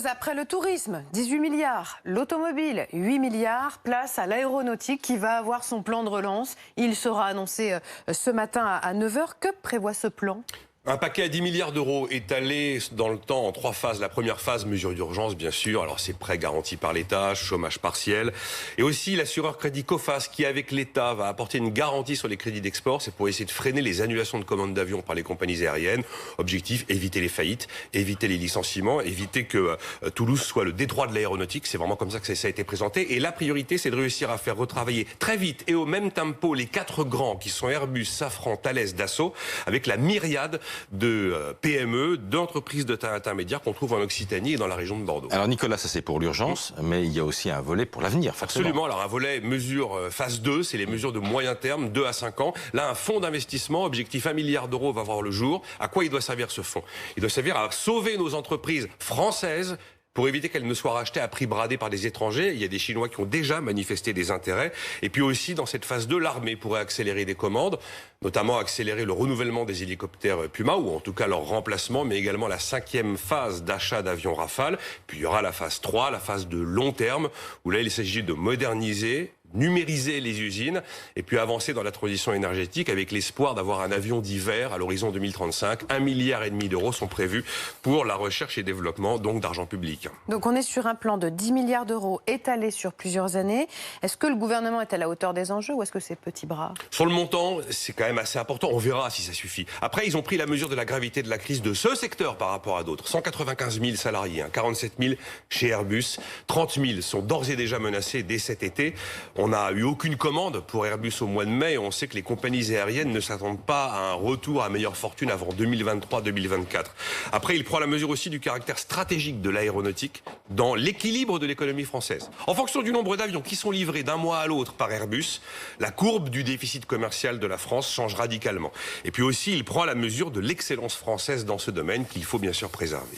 chose après le tourisme, 18 milliards. L'automobile, 8 milliards. Place à l'aéronautique qui va avoir son plan de relance. Il sera annoncé ce matin à 9 h. Que prévoit ce plan ? Un paquet à 10 milliards d'euros étalé dans le temps en 3 phases. La première phase, mesure d'urgence, bien sûr. Alors, c'est prêt garanti par l'État, chômage partiel. Et aussi l'assureur crédit Coface qui, avec l'État, va apporter une garantie sur les crédits d'export. C'est pour essayer de freiner les annulations de commandes d'avions par les compagnies aériennes. Objectif, éviter les faillites, éviter les licenciements, éviter que Toulouse soit le détroit de l'aéronautique. C'est vraiment comme ça que ça a été présenté. Et la priorité, c'est de réussir à faire retravailler très vite et au même tempo les 4 grands qui sont Airbus, Safran, Thales, Dassault, avec la myriade de PME, d'entreprises de taille intermédiaire qu'on trouve en Occitanie et dans la région de Bordeaux. Alors Nicolas, ça c'est pour l'urgence, mais il y a aussi un volet pour l'avenir, forcément. Absolument, alors un volet mesure phase 2, c'est les mesures de moyen terme, 2 à 5 ans. Là, un fonds d'investissement, objectif 1 milliard d'euros va voir le jour. À quoi il doit servir ce fonds ? Il doit servir à sauver nos entreprises françaises pour éviter qu'elles ne soient rachetées à prix bradé par des étrangers. Il y a des Chinois qui ont déjà manifesté des intérêts. Et puis aussi, dans cette phase 2, l'armée pourrait accélérer des commandes, notamment accélérer le renouvellement des hélicoptères Puma, ou en tout cas leur remplacement, mais également la 5e phase d'achat d'avions Rafale. Puis il y aura la phase 3, la phase de long terme, où là, il s'agit de moderniser, numériser les usines et puis avancer dans la transition énergétique avec l'espoir d'avoir un avion d'hiver à l'horizon 2035. 1,5 milliard d'euros sont prévus pour la recherche et développement, donc d'argent public. Donc on est sur un plan de 10 milliards d'euros étalé sur plusieurs années. Est-ce que le gouvernement est à la hauteur des enjeux ou est-ce que c'est petit bras ? Sur le montant, c'est quand même assez important. On verra si ça suffit. Après, ils ont pris la mesure de la gravité de la crise de ce secteur par rapport à d'autres. 195 000 salariés, 47 000 chez Airbus. 30 000 sont d'ores et déjà menacés dès cet été. On n'a eu aucune commande pour Airbus au mois de mai. On sait que les compagnies aériennes ne s'attendent pas à un retour à meilleure fortune avant 2023-2024. Après, il prend la mesure aussi du caractère stratégique de l'aéronautique dans l'équilibre de l'économie française. En fonction du nombre d'avions qui sont livrés d'un mois à l'autre par Airbus, la courbe du déficit commercial de la France change radicalement. Et puis aussi, il prend la mesure de l'excellence française dans ce domaine qu'il faut bien sûr préserver.